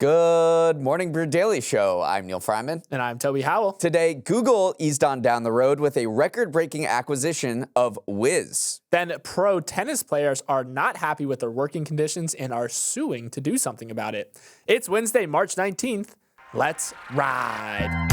Good morning, Brew Daily show. I'm Neal Freyman. And I'm Toby Howell. Today, Google eased on down the road with a record-breaking acquisition of Wiz. Then pro tennis players are not happy with their working conditions and are suing to do something about it. It's Wednesday, March 19th. Let's ride.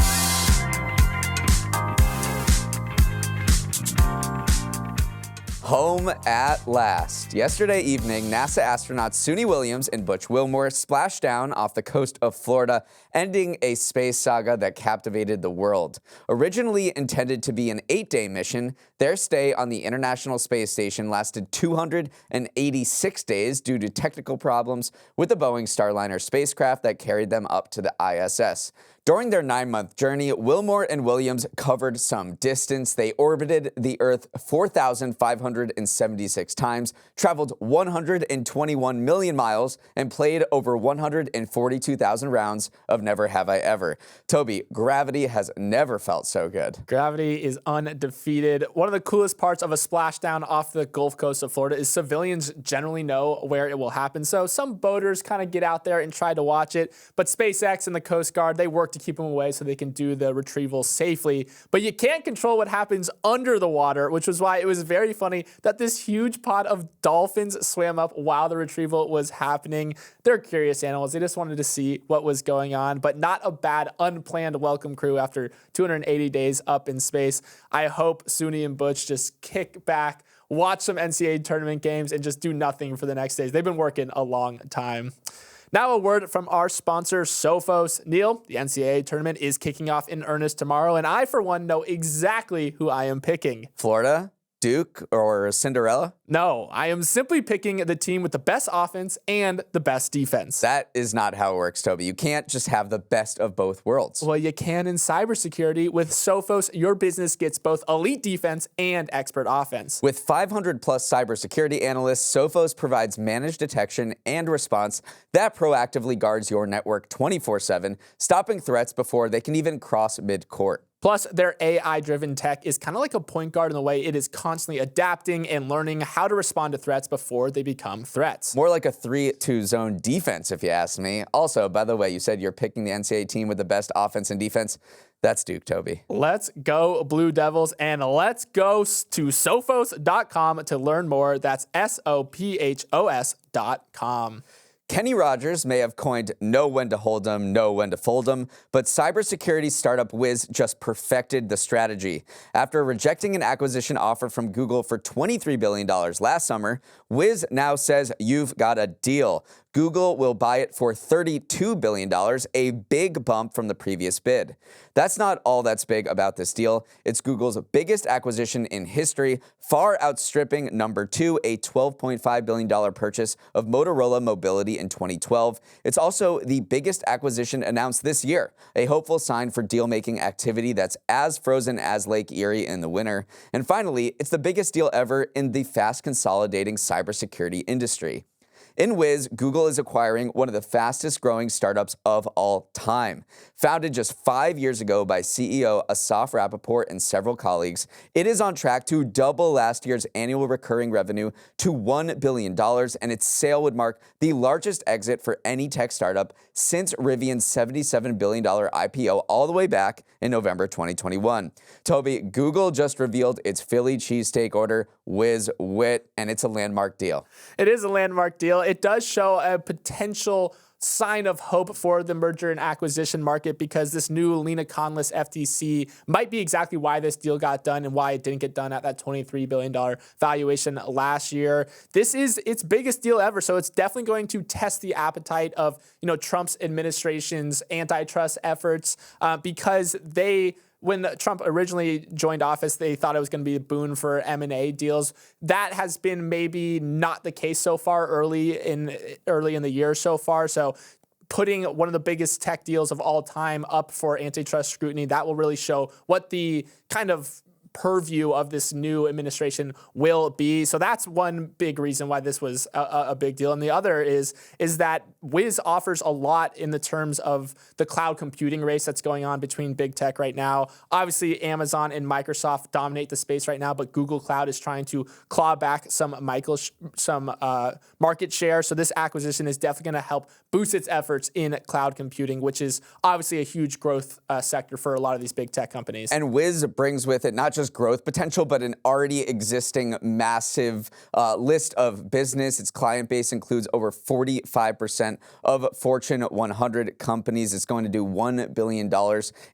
Home at last. Yesterday evening, NASA astronauts Suni Williams and Butch Wilmore splashed down off the coast of Florida, ending a space saga that captivated the world. Originally intended to be an 8-day mission, their stay on the International Space Station lasted 286 days due to technical problems with the Boeing Starliner spacecraft that carried them up to the ISS. During their 9-month journey, Wilmore and Williams covered some distance. They orbited the Earth 4,576 times, traveled 121 million miles, and played over 142,000 rounds of Never Have I Ever. Toby, gravity has never felt so good. Gravity is undefeated. One of the coolest parts of a splashdown off the Gulf Coast of Florida is civilians generally know where it will happen. So some boaters kind of get out there and try to watch it, but SpaceX and the Coast Guard, they work to keep them away so they can do the retrieval safely. But you can't control what happens under the water, which was why it was very funny that this huge pod of dolphins swam up while the retrieval was happening. They're curious animals. They just wanted to see what was going on, but not a bad unplanned welcome crew after 280 days up in space. I hope Suni and Butch just kick back, watch some NCAA tournament games, and just do nothing for the next days. They've been working a long time. Now a word from our sponsor, Sophos. Neal, the NCAA tournament is kicking off in earnest tomorrow, and I, for one, know exactly who I am picking. Florida? Duke or Cinderella? No, I am simply picking the team with the best offense and the best defense. That is not how it works, Toby. You can't just have the best of both worlds. Well, you can in cybersecurity. With Sophos, your business gets both elite defense and expert offense. With 500 plus cybersecurity analysts, Sophos provides managed detection and response that proactively guards your network 24/7, stopping threats before they can even cross mid-court. Plus, their AI-driven tech is kind of like a point guard in the way it is constantly adapting and learning how to respond to threats before they become threats. More like a 3-2 zone defense, if you ask me. Also, by the way, you said you're picking the NCAA team with the best offense and defense. That's Duke, Toby. Let's go Blue Devils, and let's go to sophos.com to learn more. That's sophos.com. Kenny Rogers may have coined know when to hold 'em, know when to fold 'em, but cybersecurity startup Wiz just perfected the strategy. After rejecting an acquisition offer from Google for $23 billion last summer, Wiz now says you've got a deal. Google will buy it for $32 billion, a big bump from the previous bid. That's not all that's big about this deal. It's Google's biggest acquisition in history, far outstripping number 2, a $12.5 billion purchase of Motorola Mobility in 2012. It's also the biggest acquisition announced this year, a hopeful sign for deal-making activity that's as frozen as Lake Erie in the winter. And finally, it's the biggest deal ever in the fast consolidating cybersecurity industry. In Wiz, Google is acquiring one of the fastest growing startups of all time. Founded just 5 years ago by CEO Asaf Rappaport and several colleagues, it is on track to double last year's annual recurring revenue to $1 billion, and its sale would mark the largest exit for any tech startup since Rivian's $77 billion IPO all the way back in November 2021. Toby, Google just revealed its Philly cheesesteak order, Wiz Wit, and it's a landmark deal. It is a landmark deal. It does show a potential sign of hope for the merger and acquisition market because this new Lena Khanless FTC might be exactly why this deal got done and why it didn't get done at that $23 billion valuation last year. This is its biggest deal ever, so it's definitely going to test the appetite of Trump's administration's antitrust efforts because when Trump originally joined office, they thought it was going to be a boon for M&A deals. That has been maybe not the case so far early in the year so far. So putting one of the biggest tech deals of all time up for antitrust scrutiny, that will really show what the kind of purview of this new administration will be. So that's one big reason why this was a big deal. And the other is that Wiz offers a lot in the terms of the cloud computing race that's going on between big tech right now. Obviously, Amazon and Microsoft dominate the space right now, but Google Cloud is trying to claw back some market share. So this acquisition is definitely going to help boost its efforts in cloud computing, which is obviously a huge growth sector for a lot of these big tech companies. And Wiz brings with it not just growth potential, but an already existing massive list of business. Its client base includes over 45% of Fortune 100 companies. It's going to do $1 billion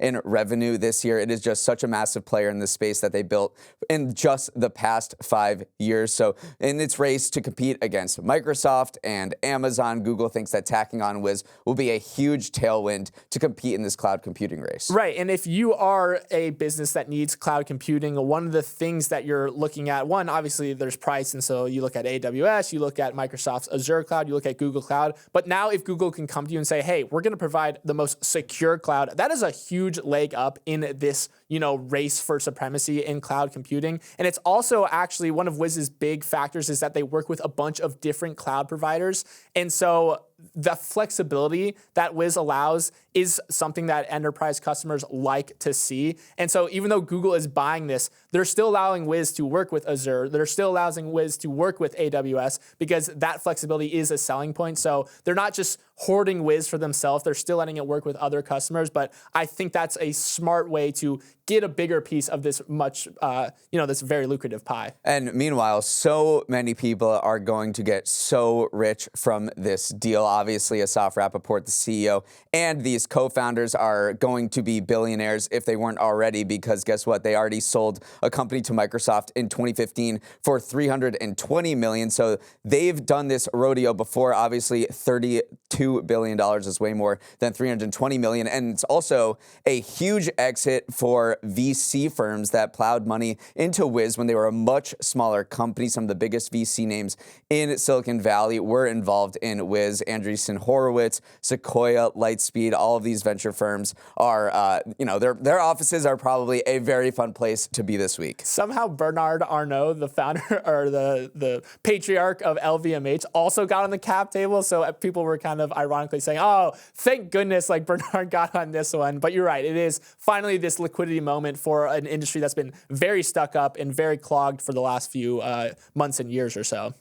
in revenue this year. It is just such a massive player in this space that they built in just the past 5 years. So in its race to compete against Microsoft and Amazon, Google thinks that tacking on Wiz will be a huge tailwind to compete in this cloud computing race. Right. And if you are a business that needs cloud computing, one of the things that you're looking at, one, obviously there's price. And so you look at AWS, you look at Microsoft's Azure cloud, you look at Google Cloud. But now if Google can come to you and say, hey, we're going to provide the most secure cloud, that is a huge leg up in this, race for supremacy in cloud computing. And it's also actually one of Wiz's big factors is that they work with a bunch of different cloud providers. And so the flexibility that Wiz allows is something that enterprise customers like to see. And so even though Google is buying this, they're still allowing Wiz to work with Azure. They're still allowing Wiz to work with AWS because that flexibility is a selling point. So they're not just hoarding Wiz for themselves. They're still letting it work with other customers. But I think that's a smart way to get a bigger piece of this this very lucrative pie. And meanwhile, so many people are going to get so rich from this deal. Obviously, Asaf Rappaport, the CEO, and these co-founders are going to be billionaires if they weren't already, because guess what? They already sold a company to Microsoft in 2015 for $320 million. So they've done this rodeo before. Obviously, $32 billion is way more than $320 million. And it's also a huge exit for VC firms that plowed money into Wiz when they were a much smaller company. Some of the biggest VC names in Silicon Valley were involved in Wiz. Andreessen Horowitz, Sequoia, Lightspeed, all of these venture firms are, their offices are probably a very fun place to be this week. Somehow Bernard Arnault, the founder or the patriarch of LVMH, also got on the cap table. So people were kind of ironically saying, oh, thank goodness like Bernard got on this one. But you're right. It is finally this liquidity moment for an industry that's been very stuck up and very clogged for the last few months and years or so.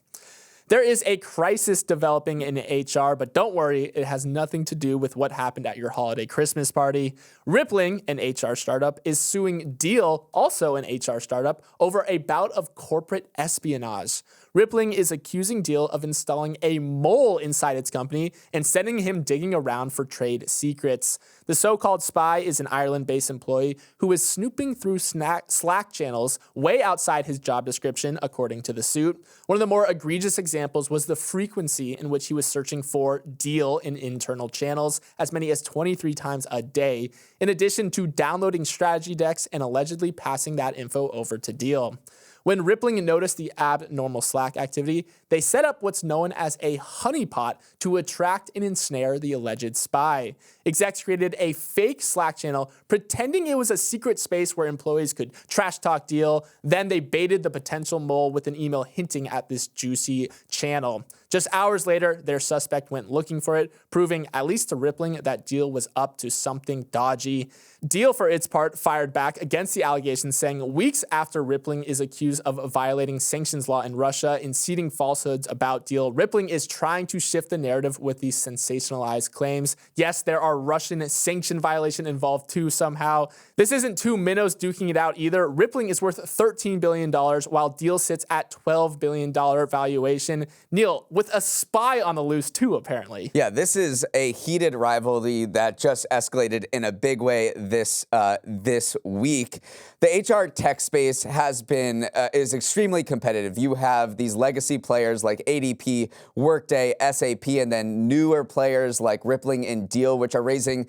There is a crisis developing in HR, but don't worry, it has nothing to do with what happened at your holiday Christmas party. Rippling, an HR startup, is suing Deel, also an HR startup, over a bout of corporate espionage. Rippling is accusing Deel of installing a mole inside its company and sending him digging around for trade secrets. The so-called spy is an Ireland-based employee who is snooping through Slack channels way outside his job description, according to the suit. One of the more egregious examples was the frequency in which he was searching for Deel in internal channels, as many as 23 times a day, in addition to downloading strategy decks and allegedly passing that info over to Deel. When Rippling noticed the abnormal Slack activity, they set up what's known as a honeypot to attract and ensnare the alleged spy. Execs created a fake Slack channel pretending it was a secret space where employees could trash talk Deel. Then they baited the potential mole with an email hinting at this juicy channel. Just hours later, their suspect went looking for it, proving, at least to Rippling, that Deel was up to something dodgy. Deel, for its part, fired back against the allegations, saying weeks after Rippling is accused of violating sanctions law in Russia and seeding falsehoods about Deel, Rippling is trying to shift the narrative with these sensationalized claims. Yes, there are Russian sanction violation involved too somehow. This isn't two minnows duking it out either. Rippling is worth $13 billion, while Deel sits at $12 billion valuation. Neal, with a spy on the loose too, apparently. Yeah, this is a heated rivalry that just escalated in a big way this week. The HR tech space has been is extremely competitive. You have these legacy players like ADP, Workday, SAP, and then newer players like Rippling and Deel, which are raising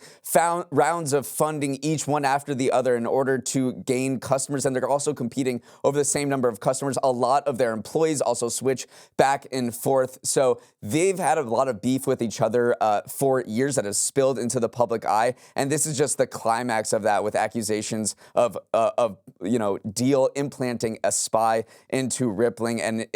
rounds of funding, each one after the other, in order to gain customers. And they're also competing over the same number of customers. A lot of their employees also switch back and forth. So they've had a lot of beef with each other for years that has spilled into the public eye. And this is just the climax of that, with accusations of Deel implanting a spy into Rippling. And,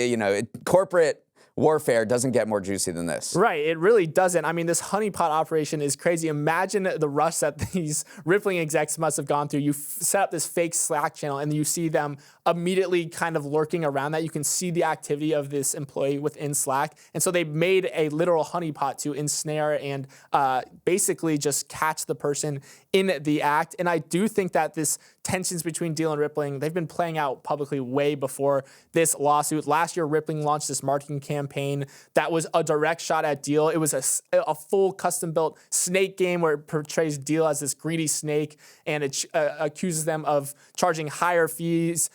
corporate warfare doesn't get more juicy than this. Right, it really doesn't. I mean, this honeypot operation is crazy. Imagine the rush that these Rippling execs must have gone through. You set up this fake Slack channel, and you see them immediately kind of lurking around that. You can see the activity of this employee within Slack. And so they made a literal honeypot to ensnare and basically just catch the person in the act. And I do think that this tensions between Deel and Rippling, they've been playing out publicly way before this lawsuit. Last year, Rippling launched this marketing campaign that was a direct shot at Deel. It was a full custom-built snake game where it portrays Deel as this greedy snake, and it accuses them of charging higher fees.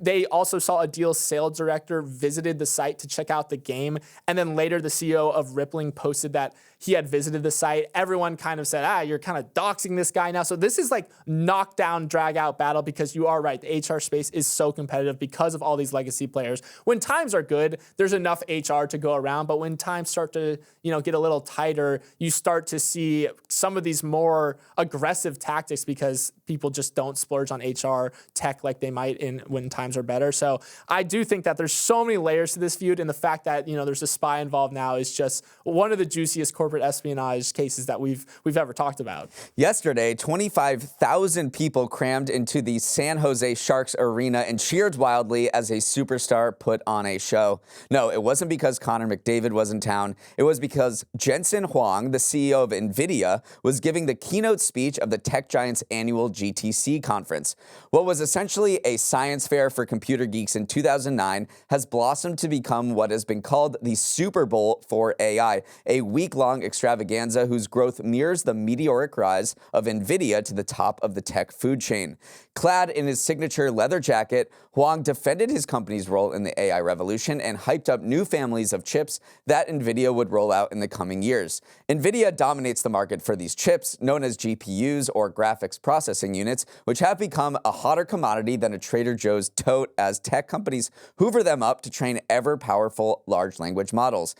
They also saw a Deel sales director visited the site to check out the game, and then later the CEO of Rippling posted that he had visited the site. Everyone kind of said, you're kind of doxing this guy now. So this is like knockdown, drag out battle, because you are right. The HR space is so competitive because of all these legacy players. When times are good, there's enough HR to go around. But when times start to, get a little tighter, you start to see some of these more aggressive tactics because people just don't splurge on HR tech like they might when times are better. So I do think that there's so many layers to this feud, and the fact that, there's a spy involved now is just one of the juiciest corporate espionage cases that we've ever talked about. Yesterday, 25,000 people crammed into the San Jose Sharks arena and cheered wildly as a superstar put on a show. No, it wasn't because Connor McDavid was in town. It was because Jensen Huang, the CEO of Nvidia, was giving the keynote speech of the tech giant's annual GTC conference. What was essentially a science fair for computer geeks in 2009 has blossomed to become what has been called the Super Bowl for AI, a week-long extravaganza whose growth mirrors the meteoric rise of Nvidia to the top of the tech food chain. Clad in his signature leather jacket, Huang defended his company's role in the AI revolution and hyped up new families of chips that Nvidia would roll out in the coming years. Nvidia dominates the market for these chips, known as GPUs or graphics processing units, which have become a hotter commodity than a Trader Joe's tote as tech companies hoover them up to train ever-powerful large language models.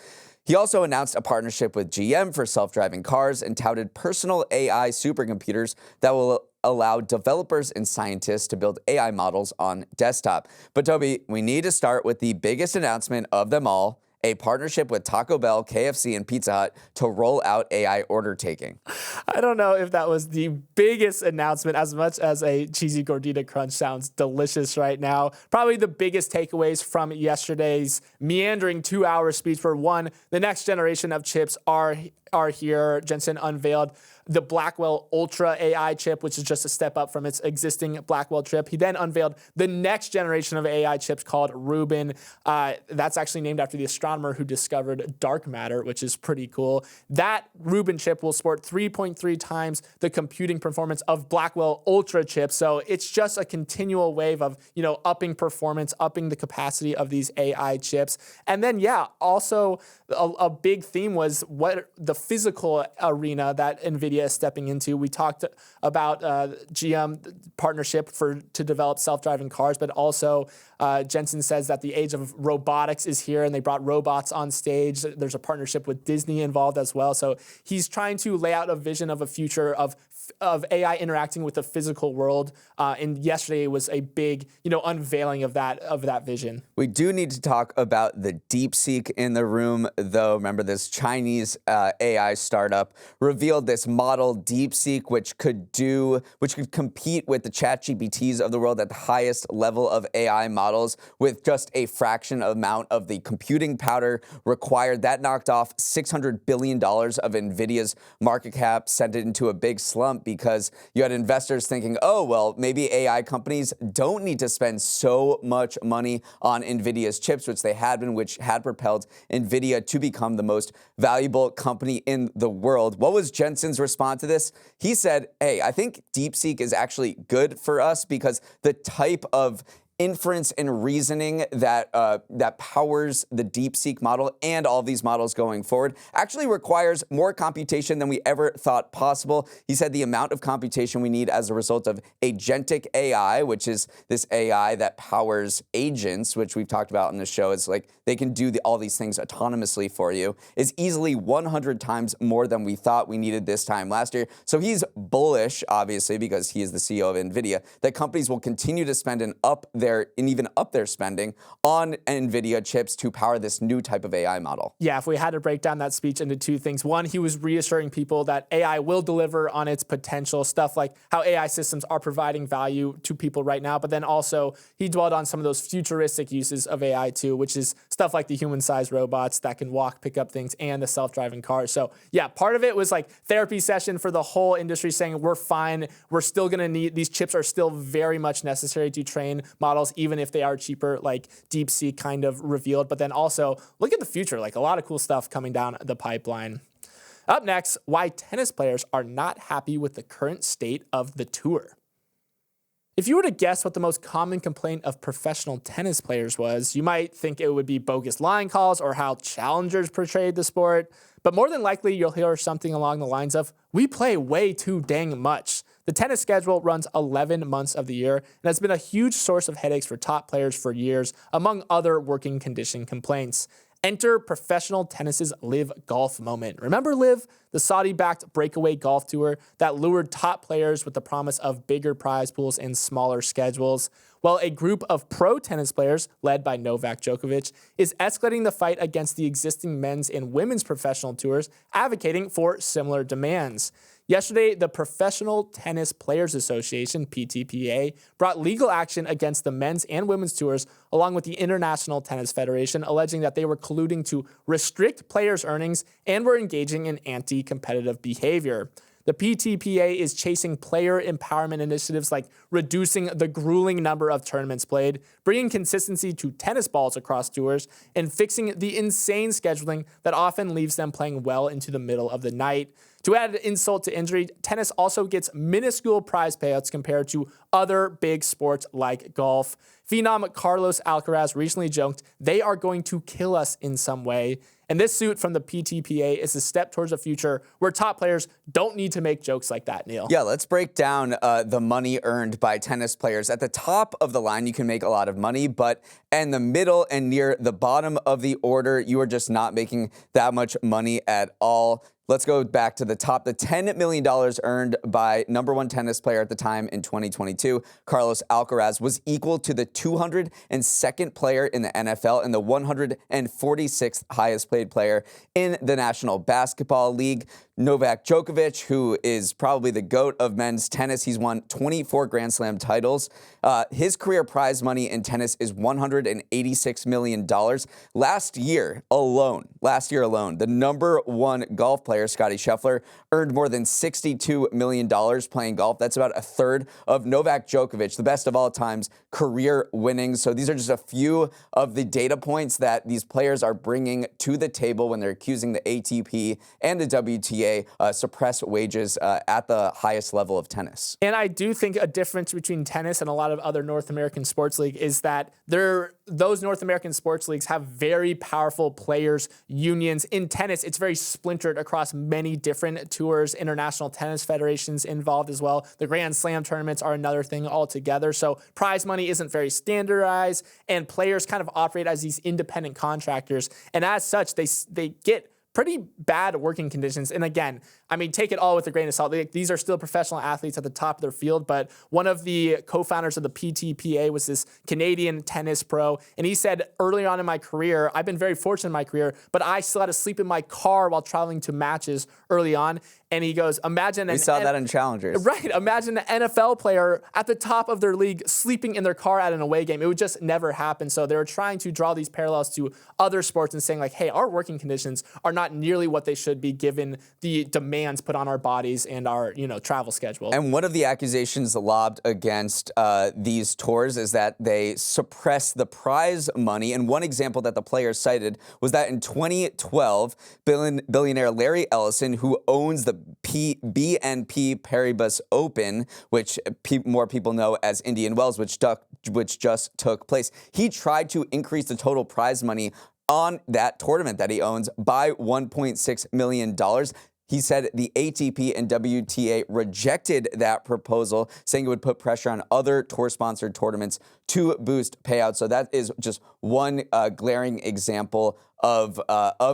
He also announced a partnership with GM for self-driving cars and touted personal AI supercomputers that will allow developers and scientists to build AI models on desktop. But Toby, we need to start with the biggest announcement of them all, a partnership with Taco Bell, KFC, and Pizza Hut to roll out AI order taking. I don't know if that was the biggest announcement, as much as a cheesy gordita crunch sounds delicious right now. Probably the biggest takeaways from yesterday's meandering 2-hour speech for one, the next generation of chips are here. Jensen unveiled the Blackwell Ultra AI chip, which is just a step up from its existing Blackwell chip. He then unveiled the next generation of AI chips called Rubin. That's actually named after the astronomer who discovered dark matter, which is pretty cool. That Rubin chip will sport 3.3 times the computing performance of Blackwell Ultra chips. So it's just a continual wave of, upping performance, upping the capacity of these AI chips. And then, also a big theme was what the physical arena that Nvidia is stepping into. We talked about GM partnership to develop self-driving cars, but also Jensen says that the age of robotics is here, and they brought robots on stage. There's a partnership with Disney involved as well. So he's trying to lay out a vision of a future of AI interacting with the physical world. And yesterday was a big, unveiling of that vision. We do need to talk about the DeepSeek in the room, though. Remember, this Chinese AI startup revealed this model DeepSeek, which could compete with the ChatGPTs of the world at the highest level of AI models with just a fraction amount of the computing power required. That knocked off $600 billion of Nvidia's market cap, sent it into a big slump because you had investors thinking, oh, well, maybe AI companies don't need to spend so much money on Nvidia's chips, which they had been, which had propelled Nvidia to become the most valuable company in the world. What was Jensen's response to this? He said, hey, I think DeepSeek is actually good for us because the type of inference and reasoning that powers the DeepSeek model and all of these models going forward actually requires more computation than we ever thought possible. He said the amount of computation we need as a result of agentic AI, which is this AI that powers agents, which we've talked about on the show, is like they can do all these things autonomously for you, is easily 100 times more than we thought we needed this time last year. So he's bullish, obviously, because he is the CEO of Nvidia, that companies will continue to spend and even up their spending on Nvidia chips to power this new type of AI model. Yeah, if we had to break down that speech into two things. One, he was reassuring people that AI will deliver on its potential, stuff like how AI systems are providing value to people right now. But then also he dwelled on some of those futuristic uses of AI too, which is stuff like the human-sized robots that can walk, pick up things, and the self-driving cars. So yeah, part of it was like therapy session for the whole industry saying we're fine. We're still going to need, these chips are still very much necessary to train models, even if they are cheaper, like DeepSeek kind of revealed. But then also look at the future, like a lot of cool stuff coming down the pipeline. Up next, why tennis players are not happy with the current state of the tour. If you were to guess what the most common complaint of professional tennis players was, you might think it would be bogus line calls or how challengers portrayed the sport. But more than likely, you'll hear something along the lines of, we play way too dang much. The tennis schedule runs 11 months of the year, and has been a huge source of headaches for top players for years, among other working condition complaints. Enter professional tennis's Live Golf moment. Remember Live, the Saudi-backed breakaway golf tour that lured top players with the promise of bigger prize pools and smaller schedules? Well, a group of pro tennis players, led by Novak Djokovic, is escalating the fight against the existing men's and women's professional tours, advocating for similar demands. Yesterday, the Professional Tennis Players Association, PTPA, brought legal action against the men's and women's tours, along with the International Tennis Federation, alleging that they were colluding to restrict players' earnings and were engaging in anti-competitive behavior. The PTPA is chasing player empowerment initiatives like reducing the grueling number of tournaments played, bringing consistency to tennis balls across tours, and fixing the insane scheduling that often leaves them playing well into the middle of the night. To add insult to injury, tennis also gets minuscule prize payouts compared to other big sports like golf. Phenom Carlos Alcaraz recently joked, "They are going to kill us in some way." And this suit from the PTPA is a step towards a future where top players don't need to make jokes like that, Neal. Yeah, let's break down the money earned by tennis players. At the top of the line, you can make a lot of money, but in the middle and near the bottom of the order, you are just not making that much money at all. Let's go back to the top. The $10 million earned by number one tennis player at the time in 2022, Carlos Alcaraz, was equal to the 202nd player in the NFL and the 146th highest paid player in the National Basketball League. Novak Djokovic, who is probably the GOAT of men's tennis, he's won 24 Grand Slam titles. His career prize money in tennis is $186 million. Last year alone, the number one golf player, Scottie Scheffler, earned more than $62 million playing golf. That's about a third of Novak Djokovic, the best of all times, career winnings. So these are just a few of the data points that these players are bringing to the table when they're accusing the ATP and the WTA suppress wages at the highest level of tennis. And I do think a difference between tennis and a lot of other North American sports leagues is that those North American sports leagues have very powerful players' unions. In tennis, it's very splintered across many different tours, international tennis federations involved as well. The Grand Slam tournaments are another thing altogether. So prize money isn't very standardized, and players kind of operate as these independent contractors. And as such, they get pretty bad working conditions. And again, I mean, take it all with a grain of salt. These are still professional athletes at the top of their field, but one of the co-founders of the PTPA was this Canadian tennis pro, and he said, early on in my career, I've been very fortunate in my career, but I still had to sleep in my car while traveling to matches early on. And he goes, imagine we saw that in Challengers. Right. Imagine an NFL player at the top of their league sleeping in their car at an away game. It would just never happen. So they were trying to draw these parallels to other sports and saying like, hey, our working conditions are not nearly what they should be given the demands put on our bodies and our, travel schedule. And one of the accusations lobbed against these tours is that they suppress the prize money. And one example that the players cited was that in 2012, billionaire Larry Ellison, who owns the BNP Paribas Open, which more people know as Indian Wells, which which just took place. He tried to increase the total prize money on that tournament that he owns by $1.6 million. He said the ATP and WTA rejected that proposal, saying it would put pressure on other tour-sponsored tournaments to boost payouts. So that is just one glaring example of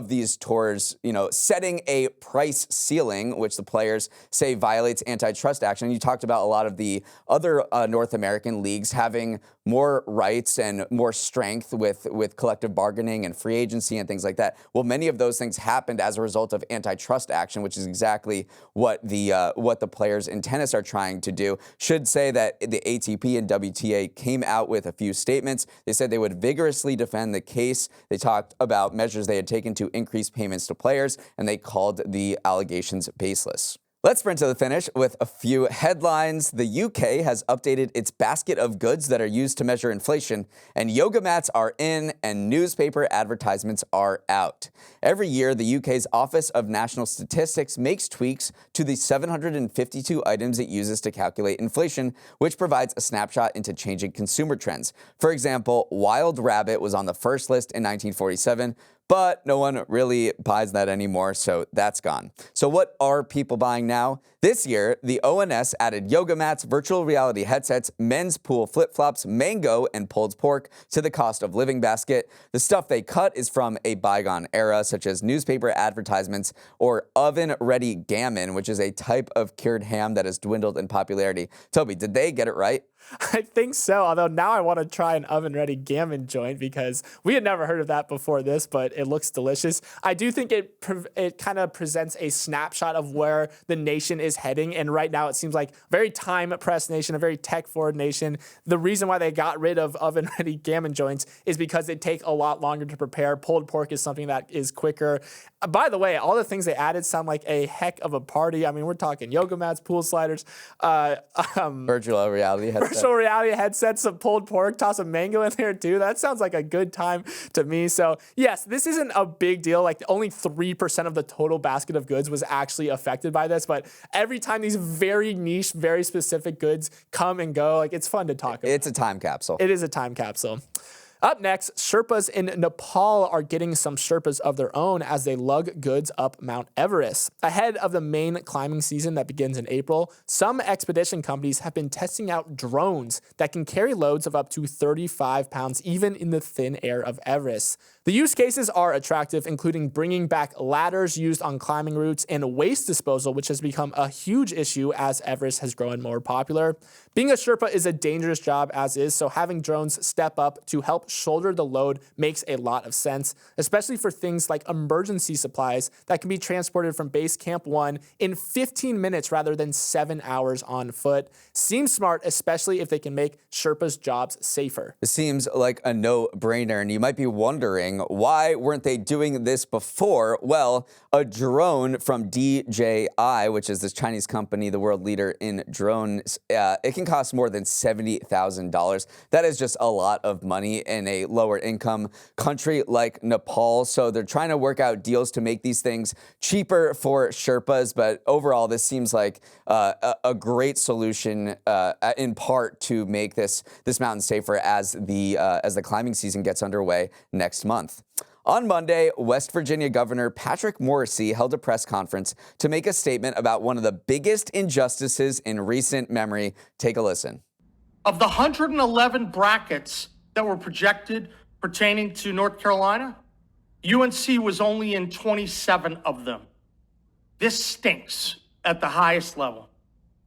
these tours, setting a price ceiling, which the players say violates antitrust action. You talked about a lot of the other North American leagues having more rights and more strength with collective bargaining and free agency and things like that. Well, many of those things happened as a result of antitrust action, which is exactly what the players in tennis are trying to do. Should say that the ATP and WTA came out with a few statements. They said they would vigorously defend the case. They talked about measures they had taken to increase payments to players, and they called the allegations baseless. Let's sprint to the finish with a few headlines. The UK has updated its basket of goods that are used to measure inflation, and yoga mats are in and newspaper advertisements are out. Every year, the UK's Office of National Statistics makes tweaks to the 752 items it uses to calculate inflation, which provides a snapshot into changing consumer trends. For example, Wild Rabbit was on the first list in 1947, but no one really buys that anymore, so that's gone. So what are people buying now? This year, the ONS added yoga mats, virtual reality headsets, men's pool flip-flops, mango, and pulled pork to the cost of living basket. The stuff they cut is from a bygone era, such as newspaper advertisements or oven-ready gammon, which is a type of cured ham that has dwindled in popularity. Toby, did they get it right? I think so, although now I want to try an oven-ready gammon joint because we had never heard of that before this, but it looks delicious. I do think it kind of presents a snapshot of where the nation is heading, and right now it seems like a very time-pressed nation, a very tech-forward nation. The reason why they got rid of oven-ready gammon joints is because they take a lot longer to prepare. Pulled pork is something that is quicker. By the way, all the things they added sound like a heck of a party. I mean, we're talking yoga mats, pool sliders, Virtual reality headsets, some pulled pork, toss some mango in there too. That sounds like a good time to me. So yes, this isn't a big deal. Like only 3% of the total basket of goods was actually affected by this. But every time these very niche, very specific goods come and go, like it's fun to talk about. It's a time capsule. It is a time capsule. Up next, Sherpas in Nepal are getting some Sherpas of their own as they lug goods up Mount Everest. Ahead of the main climbing season that begins in April, some expedition companies have been testing out drones that can carry loads of up to 35 pounds, even in the thin air of Everest. The use cases are attractive, including bringing back ladders used on climbing routes and waste disposal, which has become a huge issue as Everest has grown more popular. Being a Sherpa is a dangerous job as is, so having drones step up to help shoulder the load makes a lot of sense, especially for things like emergency supplies that can be transported from base camp 1 in 15 minutes rather than 7 hours on foot. Seems smart, especially if they can make Sherpas' jobs safer. It seems like a no-brainer, and you might be wondering, why weren't they doing this before? Well, a drone from DJI, which is this Chinese company, the world leader in drones, it can cost more than $70,000. That is just a lot of money in a lower income country like Nepal. So they're trying to work out deals to make these things cheaper for Sherpas. But overall, this seems like a great solution in part to make this mountain safer as the climbing season gets underway next month. On Monday, West Virginia Governor Patrick Morrisey held a press conference to make a statement about one of the biggest injustices in recent memory. Take a listen. Of the 111 brackets that were projected pertaining to North Carolina, UNC was only in 27 of them. This stinks at the highest level.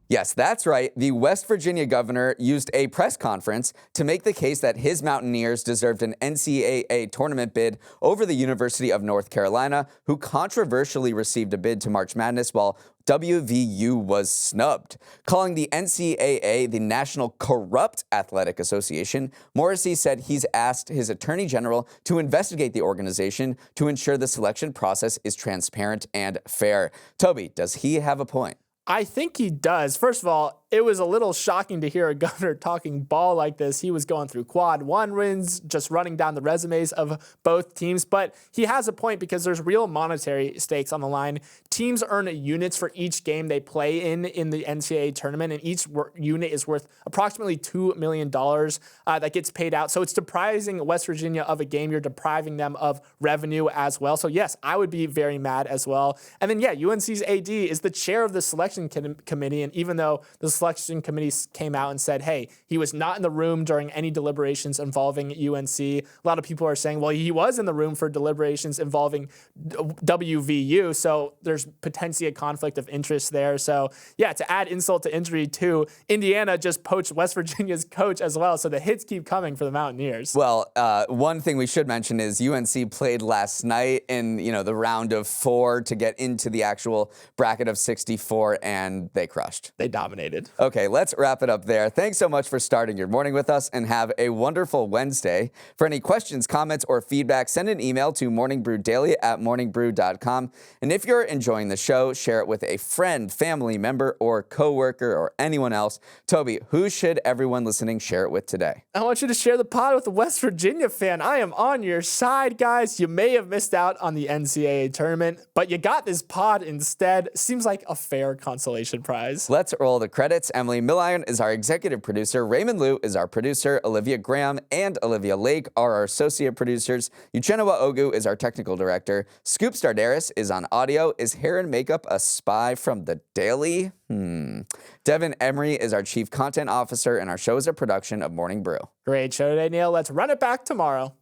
Yes, that's right. The West Virginia governor used a press conference to make the case that his Mountaineers deserved an NCAA tournament bid over the University of North Carolina, who controversially received a bid to March Madness while WVU was snubbed. Calling the NCAA the National Corrupt Athletic Association, Morrisey said he's asked his attorney general to investigate the organization to ensure the selection process is transparent and fair. Toby, does he have a point? I think he does. First of all, it was a little shocking to hear a governor talking ball like this. He was going through quad 1 wins, just running down the resumes of both teams. But he has a point because there's real monetary stakes on the line. Teams earn units for each game they play in the NCAA tournament, and each unit is worth approximately $2 million that gets paid out. So it's depriving West Virginia of a game. You're depriving them of revenue as well. So yes, I would be very mad as well. And then yeah, UNC's AD is the chair of the selection committee, and even though the selection committee came out and said, hey, he was not in the room during any deliberations involving UNC, a lot of people are saying, well, he was in the room for deliberations involving WVU, so there's potentially a conflict of interest there. So yeah, to add insult to injury too, Indiana just poached West Virginia's coach as well, so the hits keep coming for the Mountaineers. Well, one thing we should mention is UNC played last night in the round of 4 to get into the actual bracket of 64, and they crushed. They dominated. Okay, let's wrap it up there. Thanks so much for starting your morning with us, and have a wonderful Wednesday. For any questions, comments, or feedback, send an email to morningbrewdaily@morningbrew.com. And if you're enjoying the show, share it with a friend, family member, or coworker, or anyone else. Toby, who should everyone listening share it with today? I want you to share the pod with a West Virginia fan. I am on your side, guys. You may have missed out on the NCAA tournament, but you got this pod instead. Seems like a fair consolation prize. Let's roll the credits. Emily Milliron is our executive producer. Raymond Liu is our producer. Olivia Graham and Olivia Lake are our associate producers. Uchenna Ogu is our technical director. Scoop Stardaris is on audio. Is hair and makeup a spy from the Daily? Devin Emery is our chief content officer, and our show is a production of Morning Brew. Great show today, Neal. Let's run it back tomorrow.